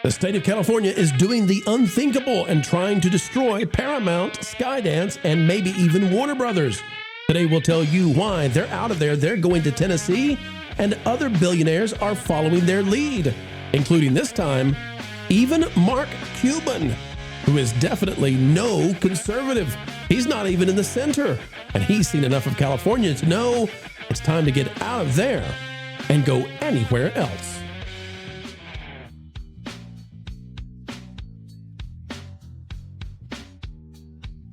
The state of California is doing the unthinkable and trying to destroy Paramount, Skydance, and maybe even Warner Brothers. Today we'll tell you why they're out of there, they're going to Tennessee, and other billionaires are following their lead, including this time, even Mark Cuban, who is definitely no conservative. He's not even in the center, and he's seen enough of California to know it's time to get out of there and go anywhere else.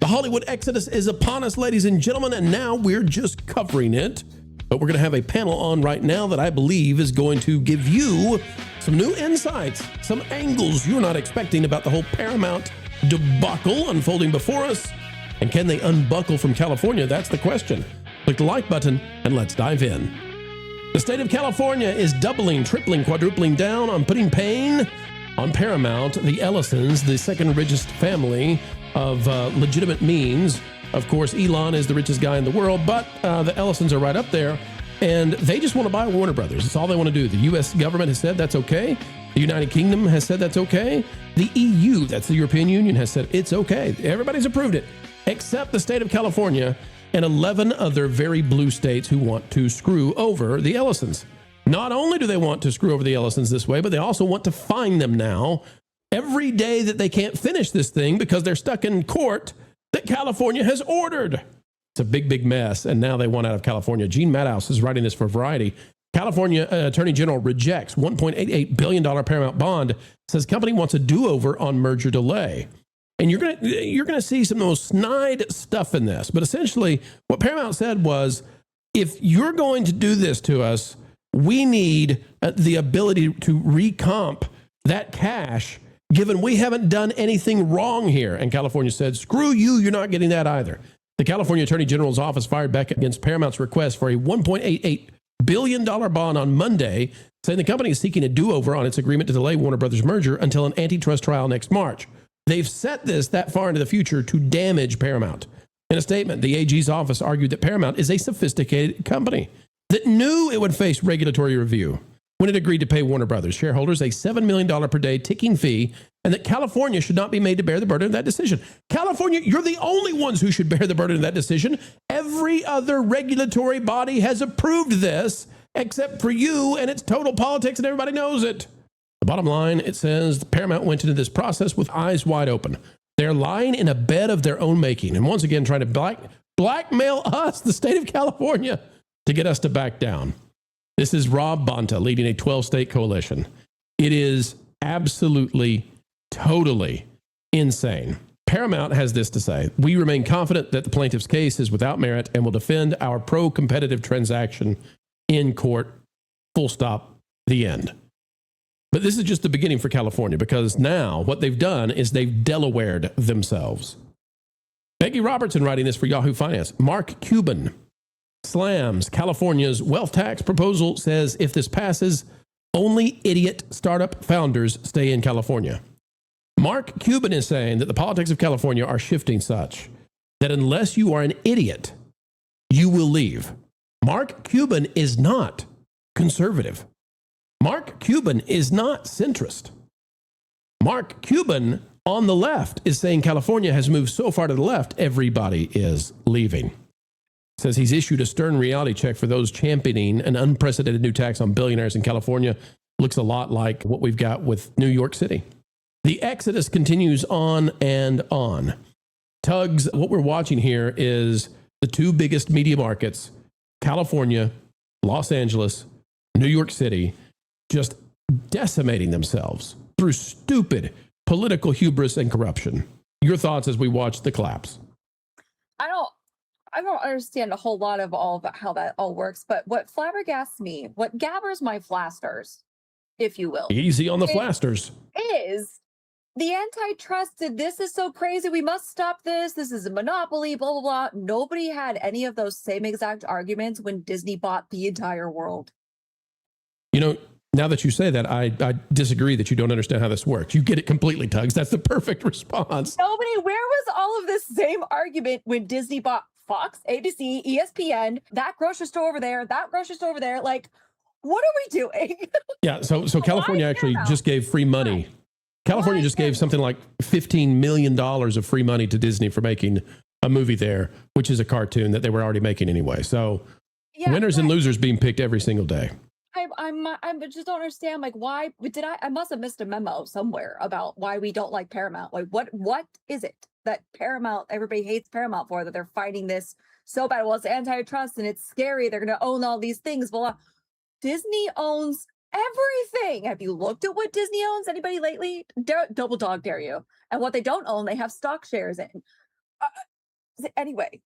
The Hollywood exodus is upon us, ladies and gentlemen, and now we're just covering it. But we're going to have a panel on right now that I believe is going to give you some new insights, some angles you're not expecting about the whole Paramount debacle unfolding before us. And can they unbuckle from California? That's the question. Click the like button and let's dive in. The state of California is doubling, tripling, quadrupling down on putting pain on Paramount. The Ellisons, the second richest family of legitimate means. Of course, Elon is the richest guy in the world, but the Ellisons are right up there, and they just want to buy Warner Brothers. That's all they want to do. The U.S. government has said that's okay. The United Kingdom has said that's okay. The EU, that's the European Union, has said it's okay. Everybody's approved it, except the state of California and 11 other very blue states who want to screw over the Ellisons. Not only do they want to screw over the Ellisons this way, but they also want to fine them now every day that they can't finish this thing because they're stuck in court that California has ordered. It's a big, big mess, and now they want out of California. Gene Maddouse is writing this for Variety. California Attorney General rejects $1.88 billion Paramount bond, says company wants a do-over on merger delay. And you're gonna see some of the most snide stuff in this. But essentially, what Paramount said was, if you're going to do this to us, we need the ability to recomp that cash, given we haven't done anything wrong here. And California said, screw you, you're not getting that either. The California Attorney General's office fired back against Paramount's request for a $1.88 billion bond on Monday, saying the company is seeking a do-over on its agreement to delay Warner Brothers' merger until an antitrust trial next March. They've set this that far into the future to damage Paramount. In a statement, the AG's office argued that Paramount is a sophisticated company that knew it would face regulatory review when it agreed to pay Warner Brothers shareholders a $7 million per day ticking fee, and that California should not be made to bear the burden of that decision. California, you're the only ones who should bear the burden of that decision. Every other regulatory body has approved this, except for you, and it's total politics, and everybody knows it. The bottom line, it says Paramount went into this process with eyes wide open. They're lying in a bed of their own making, and once again trying to blackmail us, the state of California, to get us to back down. This is Rob Bonta leading a 12-state coalition. It is absolutely, totally insane. Paramount has this to say: we remain confident that the plaintiff's case is without merit and will defend our pro-competitive transaction in court. Full stop. The end. But this is just the beginning for California, because now what they've done is they've Delawared themselves. Peggy Robertson writing this for Yahoo Finance. Mark Cuban slams California's wealth tax proposal, says if this passes, only idiot startup founders stay in California. Mark Cuban is saying that the politics of California are shifting such that unless you are an idiot, you will leave. Mark Cuban is not conservative. Mark Cuban is not centrist. Mark Cuban on the left is saying California has moved so far to the left, everybody is leaving. Says he's issued a stern reality check for those championing an unprecedented new tax on billionaires in California. Looks a lot like what we've got with New York City. The exodus continues on and on. Tugs, what we're watching here is the two biggest media markets, California, Los Angeles, New York City, just decimating themselves through stupid political hubris and corruption. Your thoughts as we watch the collapse? I don't understand a whole lot of how that all works, but what flabbergasts me, what gabbers my flasters, if you will. Easy on the flasters. Is the antitrust, this is so crazy, we must stop this, this is a monopoly, blah, blah, blah. Nobody had any of those same exact arguments when Disney bought the entire world. You know, now that you say that, I disagree that you don't understand how this works. You get it completely, Tugs. That's the perfect response. Where was all of this same argument when Disney bought Fox, ABC, ESPN, that grocery store over there, that grocery store over there? Like, what are we doing? Yeah, so California actually just gave free money California just gave something like $15 million of free money to Disney for making a movie there, which is a cartoon that they were already making anyway. So winners and losers being picked every single day. I just don't understand, like, why did I must have missed a memo somewhere about why we don't like Paramount. Like, what is it that Paramount, everybody hates Paramount for, that they're fighting this so bad? Well, it's antitrust and it's scary. They're going to own all these things. Well, Disney owns everything. Have you looked at what Disney owns? Anybody lately? Double dog dare you. And what they don't own, they have stock shares in. Anyway,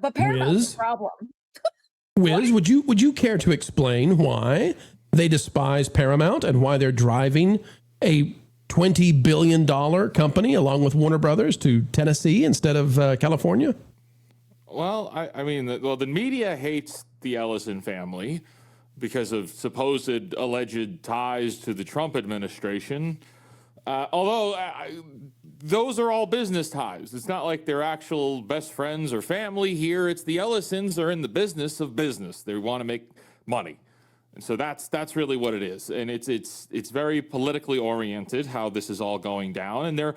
but Paramount's the problem. Wiz, would you care to explain why they despise Paramount and why they're driving a $20 billion company along with Warner Brothers to Tennessee instead of California? Well, I mean, the media hates the Ellison family because of supposed alleged ties to the Trump administration. Although those are all business ties. It's not like they're actual best friends or family here. It's the Ellisons are in the business of business. They want to make money. And so that's really what it is. And it's very politically oriented how this is all going down. And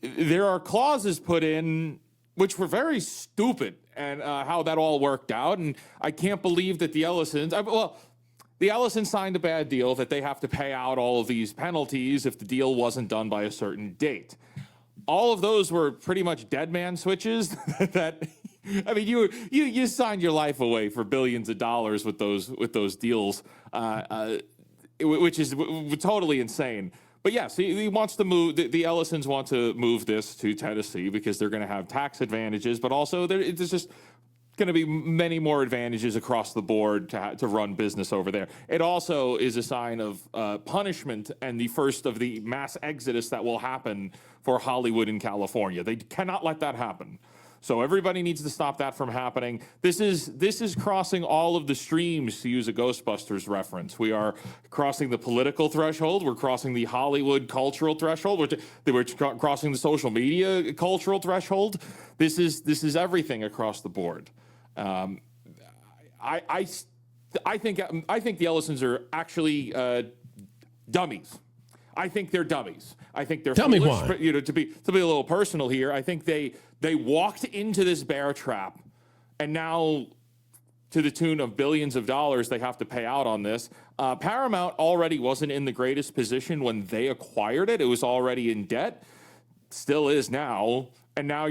there are clauses put in which were very stupid, and how that all worked out. And I can't believe that the Ellisons, the Ellisons signed a bad deal that they have to pay out all of these penalties if the deal wasn't done by a certain date. All of those were pretty much dead man switches that, I mean, you signed your life away for billions of dollars with those deals, which is totally insane. But yes, he wants to move. The Ellisons want to move this to Tennessee because they're going to have tax advantages, but also there's just going to be many more advantages across the board to run business over there. It also is a sign of punishment and the first of the mass exodus that will happen for Hollywood in California. They cannot let that happen. So everybody needs to stop that from happening. This is crossing all of the streams, to use a Ghostbusters reference. We are crossing the political threshold. We're crossing the Hollywood cultural threshold. We're crossing the social media cultural threshold. This is everything across the board. I think the Ellisons are actually dummies. I think they're dummies. I think they're Tell me why. To be a little personal here, I think they walked into this bear trap, and now to the tune of billions of dollars they have to pay out on this. Paramount already wasn't in the greatest position when they acquired it. It was already in debt. Still is now. And now,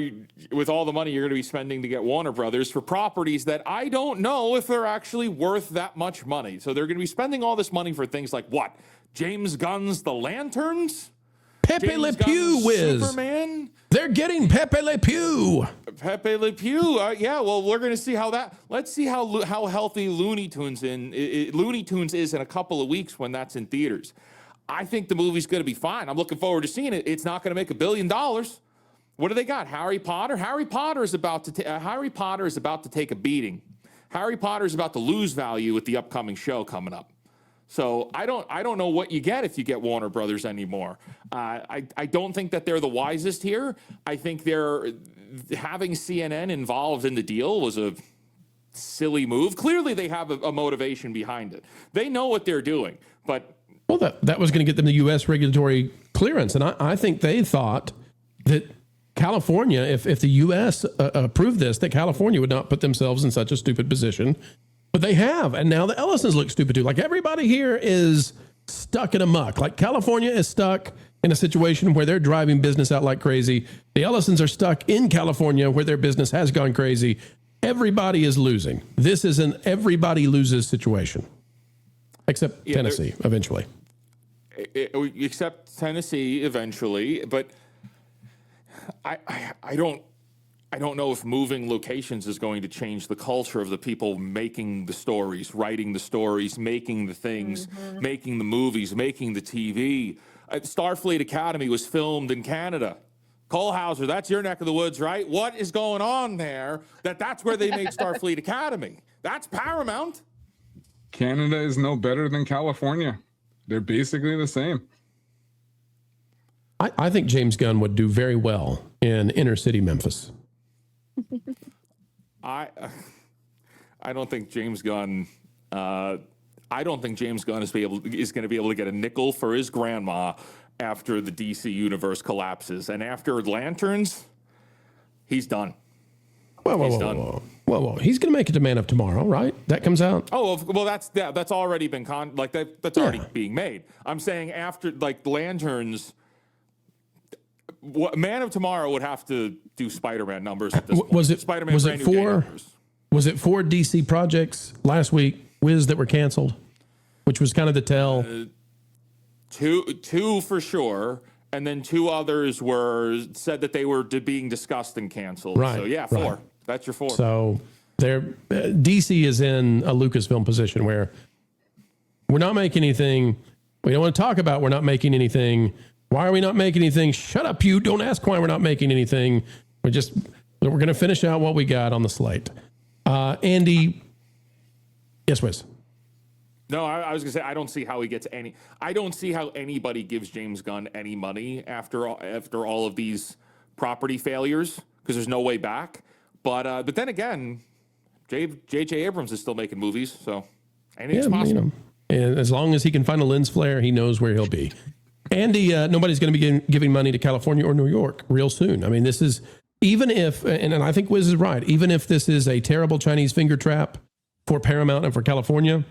with all the money you're going to be spending to get Warner Brothers for properties that I don't know if they're actually worth that much money. So they're going to be spending all this money for things like what? James Gunn's The Lanterns? Pepe Le Pew, Wiz. Superman? They're getting Pepe Le Pew. Pepe Le Pew. Yeah, well, we're going to see how that. Let's see how healthy Looney Tunes is in a couple of weeks when that's in theaters. I think the movie's going to be fine. I'm looking forward to seeing it. It's not going to make $1 billion. What do they got? Harry Potter. Harry Potter is about to take a beating. Harry Potter is about to lose value with the upcoming show coming up. So I don't know what you get if you get Warner Brothers anymore. I don't think that they're the wisest here. I think having CNN involved in the deal was a silly move. Clearly, they have a motivation behind it. They know what they're doing, but that was going to get them the U.S. regulatory clearance, and I think they thought that California, if the U.S. approved this, that California would not put themselves in such a stupid position. But they have, and now the Ellisons look stupid too. Like, everybody here is stuck in a muck. Like, California is stuck in a situation where they're driving business out like crazy. The Ellisons are stuck in California where their business has gone crazy. Everybody is losing. This is an everybody loses situation, except Tennessee eventually. Except Tennessee eventually, but I don't know if moving locations is going to change the culture of the people making the stories, writing the stories, making the things, making the movies, making the TV. Starfleet Academy was filmed in Canada. Cole Hauser, that's your neck of the woods, right? What is going on there? That's where they made Starfleet Academy. That's Paramount. Canada is no better than California. They're basically the same. I think James Gunn would do very well in inner city Memphis. I don't think James Gunn. I don't think James Gunn is going to be able to get a nickel for his grandma after the DC universe collapses. And after Lanterns, he's done. Whoa. He's going to make it to Man of Tomorrow, right? That comes out. Oh, well, that's already been that's already being made. I'm saying after like Lanterns, Man of Tomorrow would have to do Spider-Man numbers at this point. Was it 4 DC projects last week, Wiz, that were canceled, which was kind of the tell? Two for sure, and then 2 others were said that they were being discussed and canceled. Right. So yeah, 4. Right. That's your 4. So DC is in a Lucasfilm position where we're not making anything. We don't want to talk about we're not making anything. Why are we not making anything? Shut up, you. Don't ask why we're not making anything. We're going to finish out what we got on the slate. Andy. Yes, Wiz. No, I was going to say, I don't see how he gets any. I don't see how anybody gives James Gunn any money after all of these property failures, because there's no way back. But then again, J.J. Abrams is still making movies, so anything's possible. And as long as he can find a lens flare, he knows where he'll be. Andy, nobody's going to be giving money to California or New York real soon. I mean, this is, even if, and I think Wiz is right, even if this is a terrible Chinese finger trap for Paramount and for California,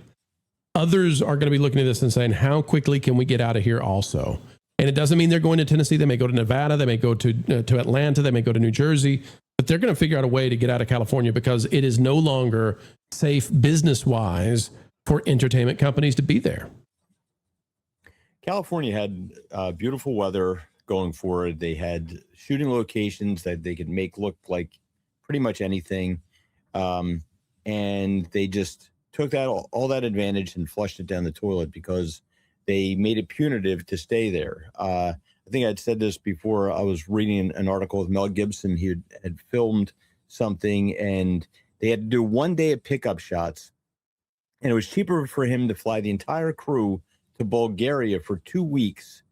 others are going to be looking at this and saying, how quickly can we get out of here also? And it doesn't mean they're going to Tennessee. They may go to Nevada. They may go to Atlanta. They may go to New Jersey. But they're going to figure out a way to get out of California because it is no longer safe business-wise for entertainment companies to be there. California had beautiful weather going for it. They had shooting locations that they could make look like pretty much anything. And they just took that all that advantage and flushed it down the toilet because they made it punitive to stay there. I think I'd said this before. I was reading an article with Mel Gibson. He had filmed something, and they had to do 1 day of pickup shots. And it was cheaper for him to fly the entire crew to Bulgaria for 2 weeks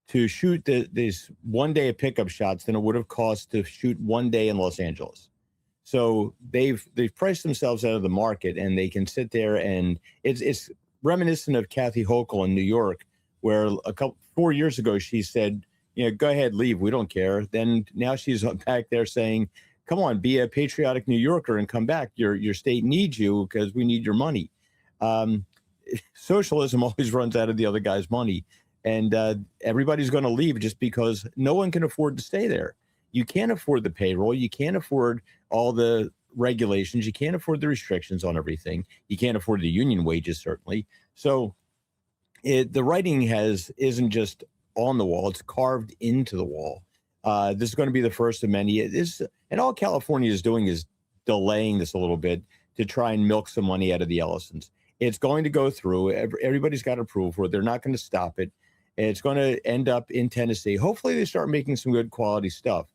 to shoot this 1 day of pickup shots than it would have cost to shoot 1 day in Los Angeles. So they've priced themselves out of the market, and they can sit there, and it's reminiscent of Kathy Hochul in New York, where 4 years ago she said, go ahead, leave, we don't care. Then now she's back there saying, come on, be a patriotic New Yorker and come back. Your state needs you because we need your money. Socialism always runs out of the other guy's money, and everybody's going to leave just because no one can afford to stay there. You can't afford the payroll. You can't afford all the regulations. You can't afford the restrictions on everything. You can't afford the union wages, certainly. So the writing isn't just on the wall. It's carved into the wall. This is going to be the first of many. And all California is doing is delaying this a little bit to try and milk some money out of the Ellisons. It's going to go through. Everybody's got approval for it. They're not going to stop it. It's going to end up in Tennessee. Hopefully they start making some good quality stuff.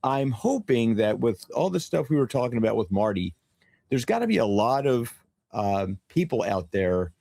I'm hoping that with all the stuff we were talking about with Marty, there's got to be a lot of people out there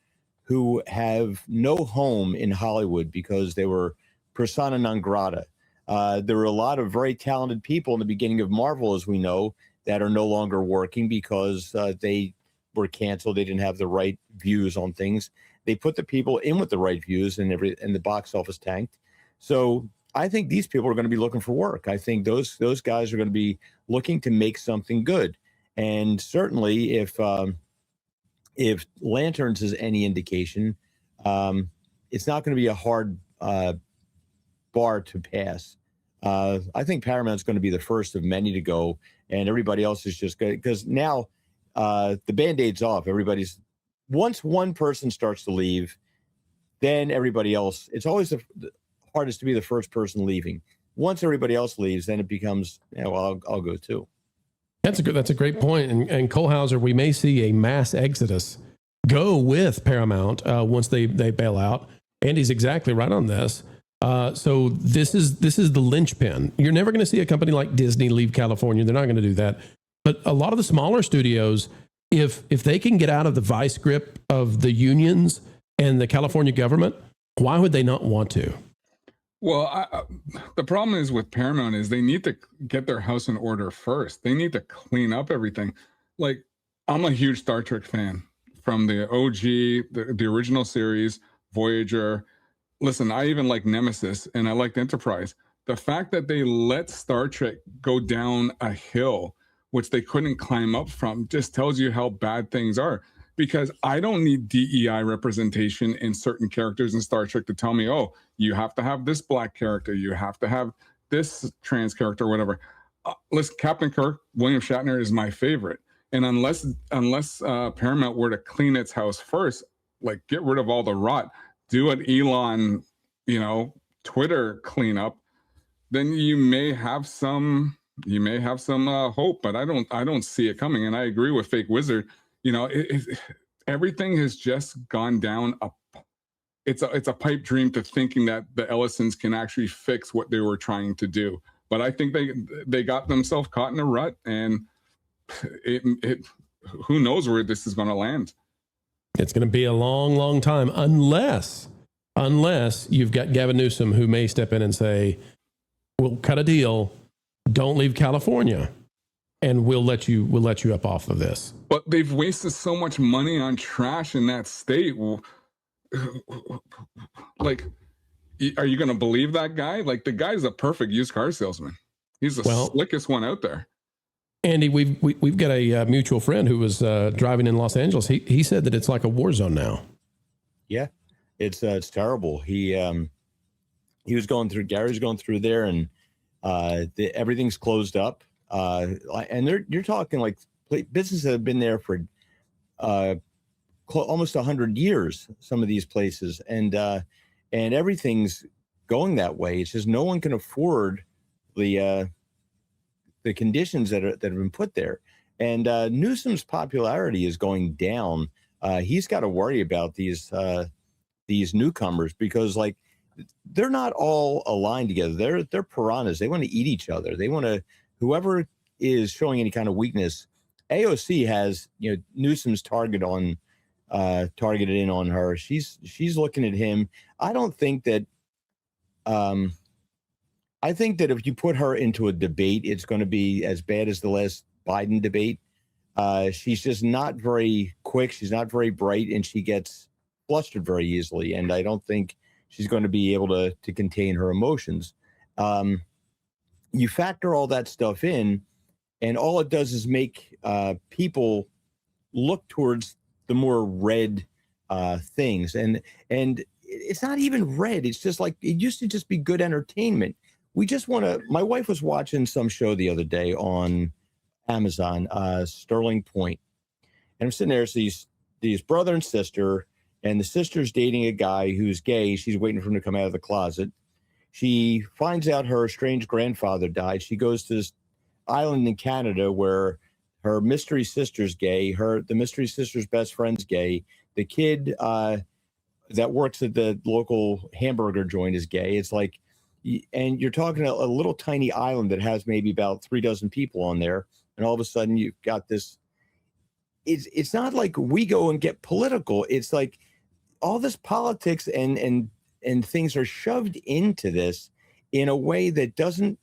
who have no home in Hollywood because they were persona non grata. There were a lot of very talented people in the beginning of Marvel, as we know, that are no longer working because they were canceled. They didn't have the right views on things. They put the people in with the right views, and the box office tanked. So I think these people are going to be looking for work. I think those guys are going to be looking to make something good. And certainly if Lanterns is any indication, it's not going to be a hard bar to pass. I think Paramount's going to be the first of many to go, and everybody else is just good because now the Band-Aid's off. Once one person starts to leave, then everybody else, it's always the hardest to be the first person leaving. Once everybody else leaves, then it becomes, I'll go too. That's a great point. And Kohlhauser, we may see a mass exodus go with Paramount once they bail out. Andy's exactly right on this. So this is the linchpin. You're never going to see a company like Disney leave California. They're not going to do that. But a lot of the smaller studios, if they can get out of the vice grip of the unions and the California government, why would they not want to? Well, the problem is with Paramount is they need to get their house in order first. They need to clean up everything. Like, I'm a huge Star Trek fan from the OG, the original series, Voyager. listen, I even like Nemesis and I liked Enterprise. The fact that they let Star Trek go down a hill, which they couldn't climb up from, just tells you how bad things are. Because I don't need DEI representation in certain characters in Star Trek to tell me, oh, you have to have this black character, you have to have this trans character, whatever. Listen, Captain Kirk, William Shatner is my favorite. And unless Paramount were to clean its house first, like get rid of all the rot, do an Elon, Twitter cleanup, then you may have some hope. But I don't see it coming. And I agree with Fake Wizard. Everything has just gone down it's a pipe dream to thinking that the Ellisons can actually fix what they were trying to do. But I think they got themselves caught in a rut, and who knows where this is going to land. It's going to be a long, long time unless you've got Gavin Newsom, who may step in and say, we'll cut a deal, don't leave California, and we'll let you up off of this. But they've wasted so much money on trash in that state. Like, are you going to believe that guy? Like, the guy's a perfect used car salesman. He's the slickest one out there. Andy, we've got a mutual friend who was driving in Los Angeles. He said that it's like a war zone now. Yeah, it's terrible. He was going through. Gary's going through there, and everything's closed up. And you're talking like businesses that have been there for almost 100 years. Some of these places, and everything's going that way. It's just no one can afford the conditions that have been put there. And Newsom's popularity is going down. He's got to worry about these newcomers, because like they're not all aligned together. They're piranhas. They want to eat each other. They want to, whoever is showing any kind of weakness. AOC has, Newsom's targeted in on her. She's looking at him. I think that if you put her into a debate, it's going to be as bad as the last Biden debate. She's just not very quick. She's not very bright, and she gets flustered very easily. And I don't think she's going to be able to contain her emotions. You factor all that stuff in, and all it does is make people look towards the more red things. And it's not even red. It's just like, it used to just be good entertainment. We just want to, my wife was watching some show the other day on Amazon, Sterling Point. And I'm sitting there, so these brother and sister, and the sister's dating a guy who's gay. She's waiting for him to come out of the closet. She finds out her estranged grandfather died. She goes to this island in Canada where her mystery sister's gay. The mystery sister's best friend's gay. The kid that works at the local hamburger joint is gay. It's like, and you're talking a little tiny island that has maybe about 36 people on there. And all of a sudden you've got this, it's not like we go and get political. It's like all this politics and things are shoved into this in a way that doesn't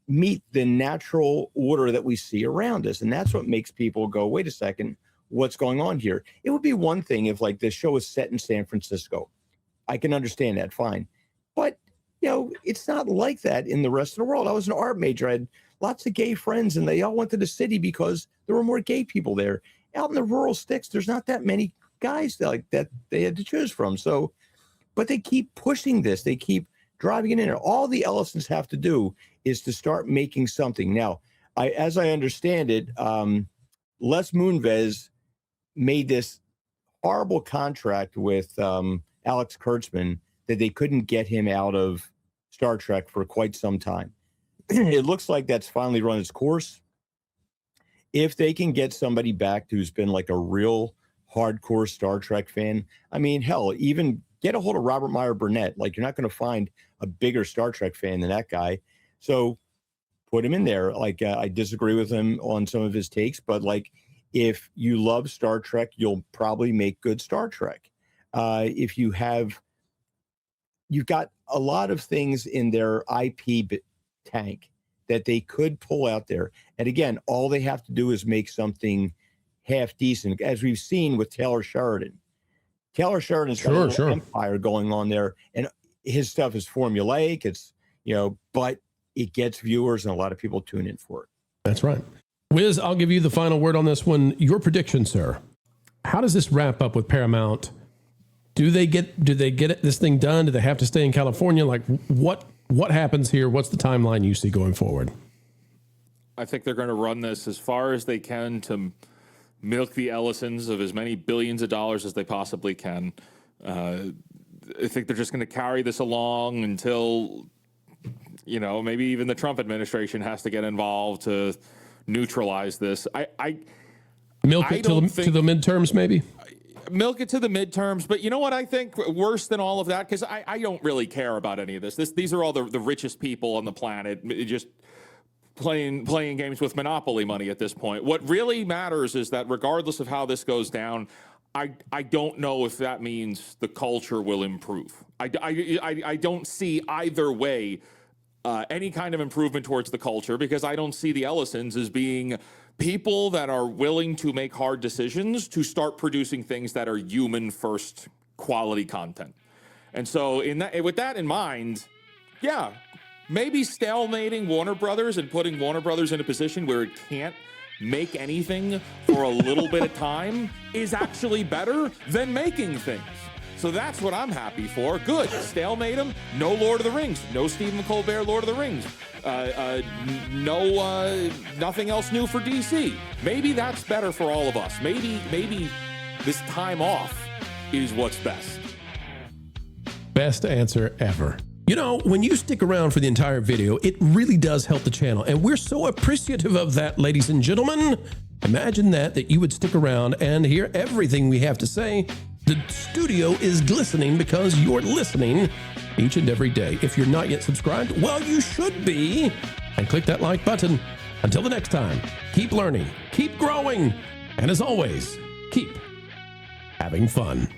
meet the natural order that we see around us. And that's what makes people go, wait a second, what's going on here? It would be one thing if like the show is set in San Francisco. I can understand that, fine. But it's not like that in the rest of the world. I was an art major. I had lots of gay friends, and they all went to the city because there were more gay people there. Out in the rural sticks, there's not that many guys like that they had to choose from. So, but they keep pushing this. They keep driving it in. All the Ellisons have to do is to start making something. Now, as I understand it, Les Moonves made this horrible contract with Alex Kurtzman that they couldn't get him out of Star Trek for quite some time. It looks like that's finally run its course. If they can get somebody back who's been like a real hardcore Star Trek fan, I mean, hell, even get a hold of Robert Meyer Burnett. Like, you're not going to find a bigger Star Trek fan than that guy. So put him in there. Like, I disagree with him on some of his takes, but like, if you love Star Trek, you'll probably make good Star Trek. If you've got a lot of things in their IP tank that they could pull out there. And again, all they have to do is make something half decent, as we've seen with Taylor Sheridan. Taylor Sheridan's got a little empire going on there. And his stuff is formulaic. It's, but it gets viewers and a lot of people tune in for it. That's right. Wiz, I'll give you the final word on this one. Your prediction, sir. How does this wrap up with Paramount? Do they get this thing done? Do they have to stay in California? Like what happens here? What's the timeline you see going forward? I think they're going to run this as far as they can to milk the Ellisons of as many billions of dollars as they possibly can. I think they're just going to carry this along until, maybe even the Trump administration has to get involved to neutralize this. Milk it to the midterms, maybe? Milk it to the midterms. But you know what I think worse than all of that? Because I don't really care about any of this. These are all the richest people on the planet just playing games with Monopoly money at this point. What really matters is that regardless of how this goes down, I don't know if that means the culture will improve. I don't see either way any kind of improvement towards the culture, because I don't see the Ellisons as being people that are willing to make hard decisions to start producing things that are human first quality content. And so with that in mind, yeah, maybe stalemating Warner Brothers and putting Warner Brothers in a position where it can't make anything for a little bit of time is actually better than making things. So that's what I'm happy for. Good. Stalemate them. No Lord of the Rings. No Stephen Colbert Lord of the Rings. Nothing else new for DC. Maybe that's better for all of us. Maybe this time off is what's best. Best answer ever. When you stick around for the entire video, it really does help the channel. And we're so appreciative of that, ladies and gentlemen. Imagine that you would stick around and hear everything we have to say. The studio is glistening because you're listening each and every day. If you're not yet subscribed, well, you should be. And click that like button. Until the next time, keep learning, keep growing, and as always, keep having fun.